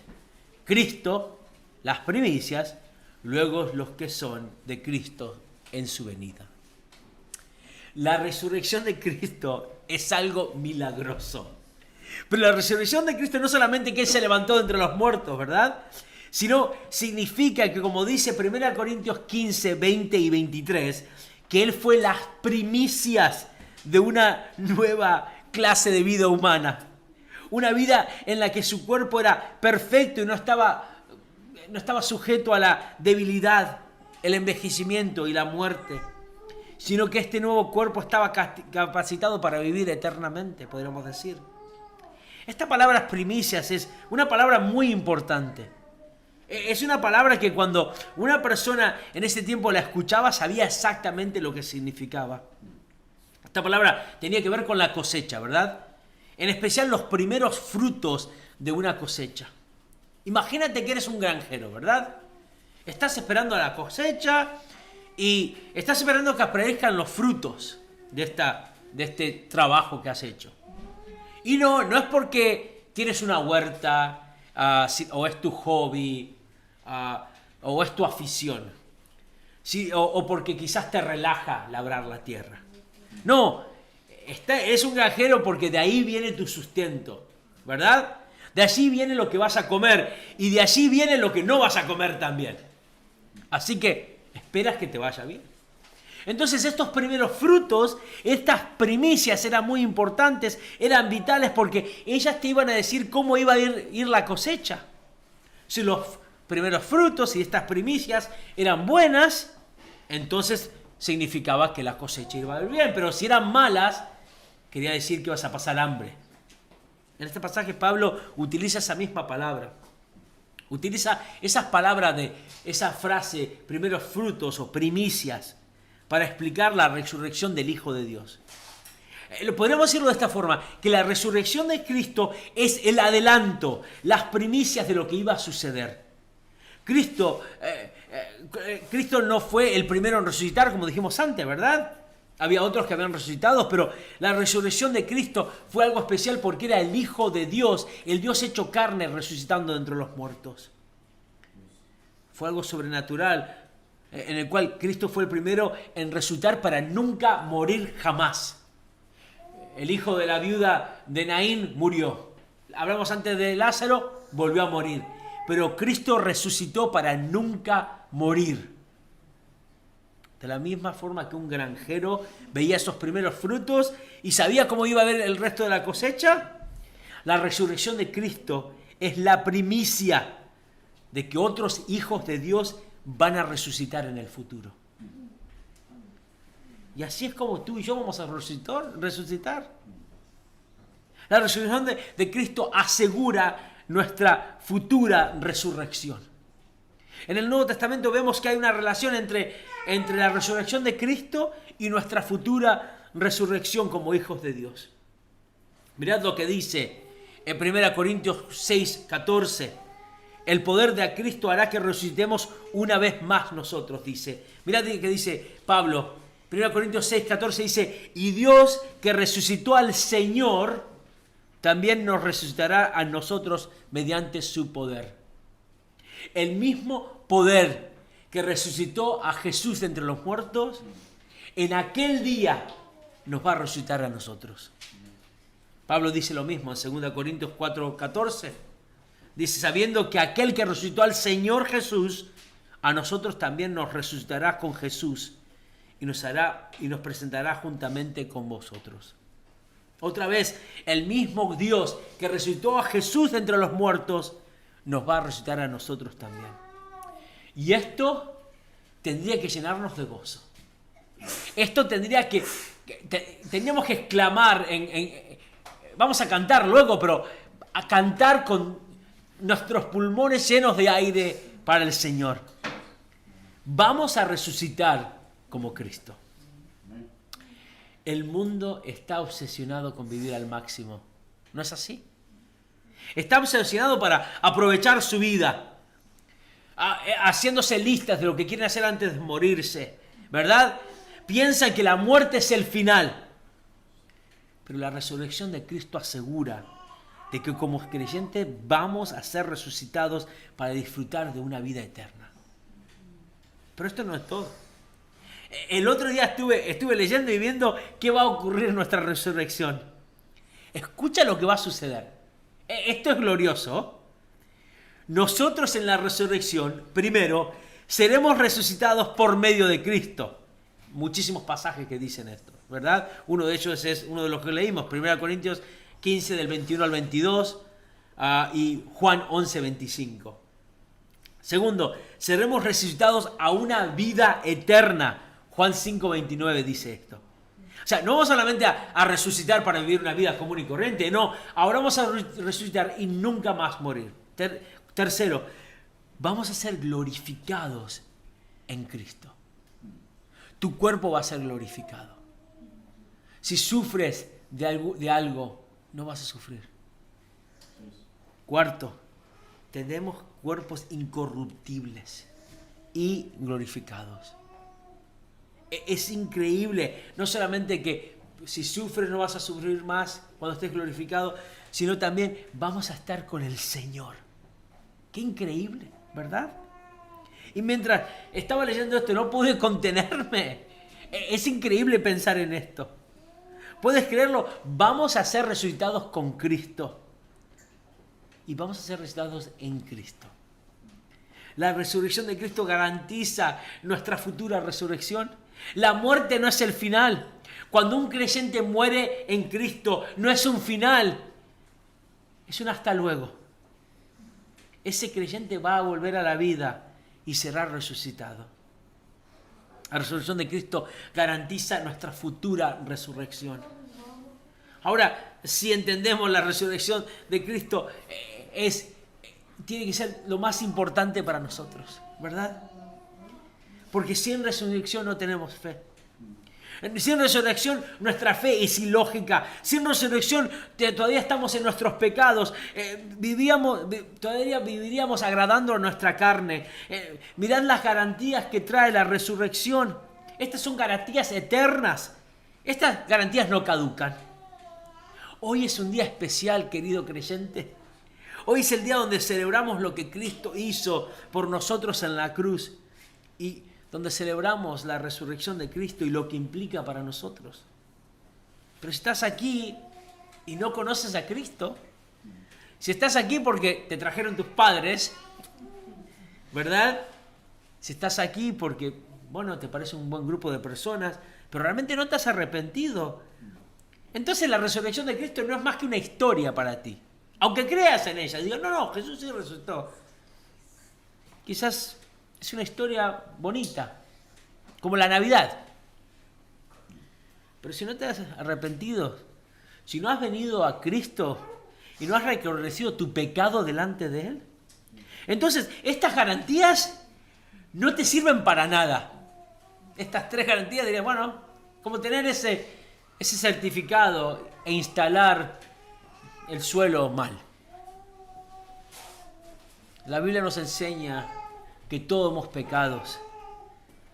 Cristo, las primicias, luego los que son de Cristo en su venida. La resurrección de Cristo es algo milagroso. Pero la resurrección de Cristo no solamente que Él se levantó de entre los muertos, ¿verdad? Sino significa que, como dice 1 Corintios 15, 20 y 23, que Él fue las primicias de una nueva clase de vida humana. Una vida en la que su cuerpo era perfecto y no estaba sujeto a la debilidad, el envejecimiento y la muerte, sino que este nuevo cuerpo estaba capacitado para vivir eternamente, podríamos decir. Esta palabra primicias es una palabra muy importante. Es una palabra que cuando una persona en ese tiempo la escuchaba sabía exactamente lo que significaba. Esta palabra tenía que ver con la cosecha, ¿verdad? En especial los primeros frutos de una cosecha. Imagínate que eres un granjero, ¿verdad? Estás esperando a la cosecha y estás esperando que aparezcan los frutos de este trabajo que has hecho. Y no es porque tienes una huerta, o es tu hobby, o es tu afición, ¿sí? o porque quizás te relaja labrar la tierra. No, es un granjero porque de ahí viene tu sustento, ¿verdad? De allí viene lo que vas a comer y de allí viene lo que no vas a comer también. Así que esperas que te vaya bien. Entonces estos primeros frutos, estas primicias eran muy importantes, eran vitales porque ellas te iban a decir cómo iba a ir la cosecha. Si los primeros frutos y estas primicias eran buenas, entonces significaba que la cosecha iba a ir bien. Pero si eran malas, quería decir que ibas a pasar hambre. En este pasaje Pablo utiliza esa misma palabra. Utiliza esas palabras de esa frase, primeros frutos o primicias, para explicar la resurrección del Hijo de Dios. Podríamos decirlo de esta forma, que la resurrección de Cristo es el adelanto, las primicias de lo que iba a suceder. Cristo no fue el primero en resucitar, como dijimos antes, ¿verdad? Había otros que habían resucitado, pero la resurrección de Cristo fue algo especial porque era el Hijo de Dios, el Dios hecho carne resucitando de entre los muertos. Fue algo sobrenatural, en el cual Cristo fue el primero en resucitar para nunca morir jamás. El hijo de la viuda de Naín murió. Hablamos antes de Lázaro, volvió a morir. Pero Cristo resucitó para nunca morir. De la misma forma que un granjero veía esos primeros frutos y sabía cómo iba a ver el resto de la cosecha, la resurrección de Cristo es la primicia de que otros hijos de Dios van a resucitar en el futuro. Y así es como tú y yo vamos a resucitar. La resurrección de Cristo asegura nuestra futura resurrección. En el Nuevo Testamento vemos que hay una relación entre la resurrección de Cristo y nuestra futura resurrección como hijos de Dios. Mirad lo que dice en 1 Corintios 6, 14. El poder de Cristo hará que resucitemos una vez más nosotros, dice. Mirad que dice Pablo, 1 Corintios 6, 14 dice, y Dios que resucitó al Señor, también nos resucitará a nosotros mediante su poder. El mismo poder que resucitó a Jesús de entre los muertos, en aquel día nos va a resucitar a nosotros. Pablo dice lo mismo en 2 Corintios 4:14. Dice, sabiendo que aquel que resucitó al Señor Jesús, a nosotros también nos resucitará con Jesús y nos presentará juntamente con vosotros. Otra vez, el mismo Dios que resucitó a Jesús de entre los muertos, nos va a resucitar a nosotros también. Y esto tendría que llenarnos de gozo. Esto tendríamos que exclamar, vamos a cantar luego, pero a cantar con nuestros pulmones llenos de aire para el Señor. Vamos a resucitar como Cristo. El mundo está obsesionado con vivir al máximo. ¿No es así? Está obsesionado para aprovechar su vida, haciéndose listas de lo que quieren hacer antes de morirse, ¿verdad? Piensan que la muerte es el final. Pero la resurrección de Cristo asegura de que como creyentes vamos a ser resucitados para disfrutar de una vida eterna. Pero esto no es todo. El otro día estuve leyendo y viendo qué va a ocurrir en nuestra resurrección. Escucha lo que va a suceder. Esto es glorioso. Nosotros en la resurrección, primero, seremos resucitados por medio de Cristo. Muchísimos pasajes que dicen esto, ¿verdad? Uno de ellos es uno de los que leímos, 1 Corintios 15 del 21 al 22 y Juan 11, 25. Segundo, seremos resucitados a una vida eterna. Juan 5, 29 dice esto. O sea, no vamos solamente a resucitar para vivir una vida común y corriente, no, ahora vamos a resucitar y nunca más morir. Tercero, vamos a ser glorificados en Cristo. Tu cuerpo va a ser glorificado. Si sufres de algo, no vas a sufrir. Cuarto, tenemos cuerpos incorruptibles y glorificados. Es increíble, no solamente que si sufres no vas a sufrir más cuando estés glorificado, sino también vamos a estar con el Señor. Qué increíble, ¿verdad? Y mientras estaba leyendo esto no pude contenerme. Es increíble pensar en esto. ¿Puedes creerlo? Vamos a ser resucitados con Cristo. Y vamos a ser resucitados en Cristo. La resurrección de Cristo garantiza nuestra futura resurrección. La muerte no es el final. Cuando un creyente muere en Cristo, no es un final. Es un hasta luego. Ese creyente va a volver a la vida y será resucitado. La resurrección de Cristo garantiza nuestra futura resurrección. Ahora, si entendemos la resurrección de Cristo, tiene que ser lo más importante para nosotros, ¿verdad? Porque sin resurrección no tenemos fe. Sin resurrección nuestra fe es ilógica. Sin resurrección todavía estamos en nuestros pecados. Todavía viviríamos agradando a nuestra carne. Mirad las garantías que trae la resurrección. Estas son garantías eternas. Estas garantías no caducan. Hoy es un día especial, querido creyente. Hoy es el día donde celebramos lo que Cristo hizo por nosotros en la cruz. Y donde celebramos la resurrección de Cristo y lo que implica para nosotros. Pero si estás aquí y no conoces a Cristo, si estás aquí porque te trajeron tus padres, ¿verdad? Si estás aquí porque, te parece un buen grupo de personas, pero realmente no te has arrepentido, entonces la resurrección de Cristo no es más que una historia para ti. Aunque creas en ella, digas, no, Jesús sí resucitó. Quizás es una historia bonita, como la Navidad. Pero si no te has arrepentido, si no has venido a Cristo y no has reconocido tu pecado delante de Él, entonces estas garantías no te sirven para nada. Estas 3 garantías dirían, como tener ese certificado e instalar el suelo mal. La Biblia nos enseña que todos hemos pecado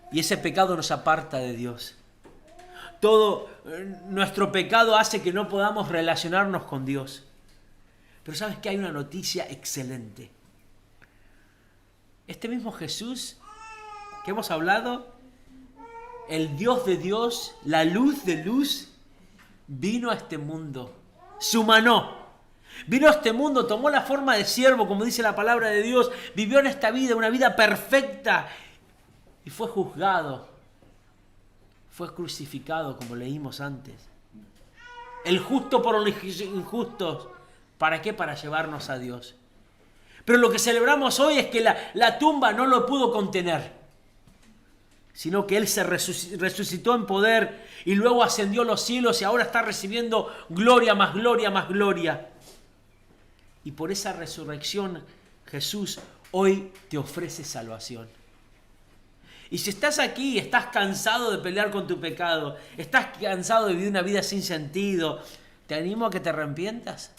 y ese pecado nos aparta de Dios. Todo nuestro pecado hace que no podamos relacionarnos con Dios. Pero ¿sabes qué? Hay una noticia excelente. Este mismo Jesús, que hemos hablado, el Dios de Dios, la luz de luz, vino a este mundo, se humanó. Vino a este mundo, tomó la forma de siervo, como dice la palabra de Dios, vivió en esta vida, una vida perfecta, y fue juzgado, fue crucificado, como leímos antes. El justo por los injustos, ¿para qué? Para llevarnos a Dios. Pero lo que celebramos hoy es que la tumba no lo pudo contener, sino que Él se resucitó en poder y luego ascendió a los cielos y ahora está recibiendo gloria más gloria más gloria. Y por esa resurrección Jesús hoy te ofrece salvación. Y si estás aquí y estás cansado de pelear con tu pecado, estás cansado de vivir una vida sin sentido, te animo a que te arrepientas,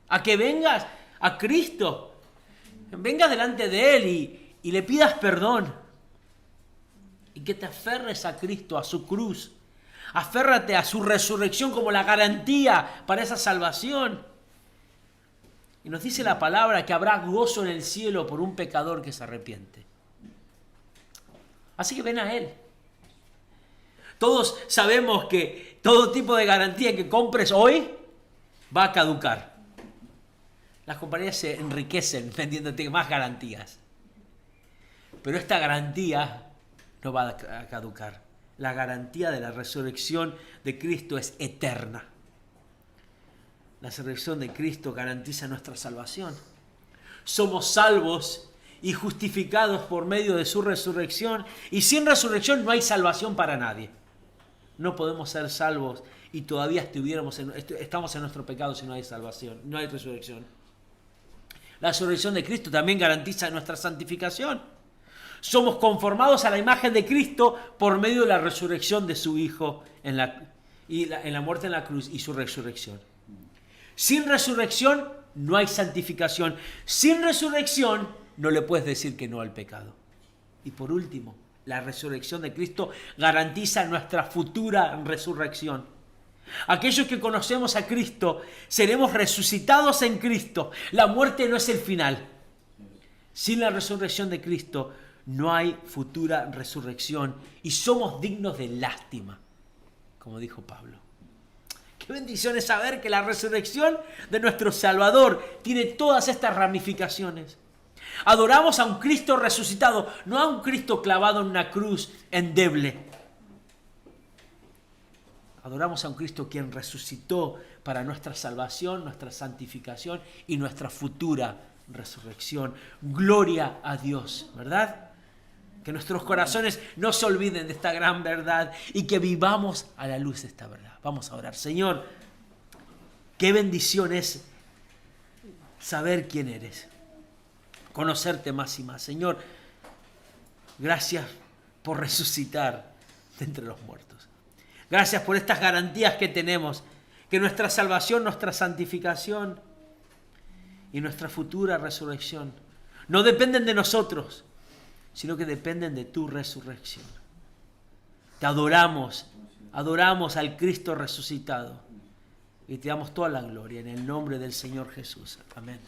a que vengas a Cristo, vengas delante de Él y le pidas perdón. Y que te aferres a Cristo, a su cruz. Aférrate a su resurrección como la garantía para esa salvación. Y nos dice la palabra que habrá gozo en el cielo por un pecador que se arrepiente. Así que ven a Él. Todos sabemos que todo tipo de garantía que compres hoy va a caducar. Las compañías se enriquecen vendiéndote más garantías. Pero esta garantía no va a caducar. La garantía de la resurrección de Cristo es eterna. La resurrección de Cristo garantiza nuestra salvación. Somos salvos y justificados por medio de su resurrección. Y sin resurrección no hay salvación para nadie. No podemos ser salvos y todavía estamos en nuestro pecado si no hay salvación, no hay resurrección. La resurrección de Cristo también garantiza nuestra santificación. Somos conformados a la imagen de Cristo por medio de la resurrección de su Hijo en la muerte en la cruz y su resurrección. Sin resurrección no hay santificación. Sin resurrección no le puedes decir que no al pecado. Y por último, la resurrección de Cristo garantiza nuestra futura resurrección. Aquellos que conocemos a Cristo seremos resucitados en Cristo. La muerte no es el final. Sin la resurrección de Cristo no hay futura resurrección y somos dignos de lástima, como dijo Pablo. Qué bendición es saber que la resurrección de nuestro Salvador tiene todas estas ramificaciones. Adoramos a un Cristo resucitado, no a un Cristo clavado en una cruz endeble. Adoramos a un Cristo quien resucitó para nuestra salvación, nuestra santificación y nuestra futura resurrección. Gloria a Dios, ¿verdad? Que nuestros corazones no se olviden de esta gran verdad y que vivamos a la luz de esta verdad. Vamos a orar. Señor, qué bendición es saber quién eres, conocerte más y más. Señor, gracias por resucitar de entre los muertos. Gracias por estas garantías que tenemos, que nuestra salvación, nuestra santificación y nuestra futura resurrección no dependen de nosotros, sino que dependen de tu resurrección. Te adoramos al Cristo resucitado y te damos toda la gloria en el nombre del Señor Jesús. Amén.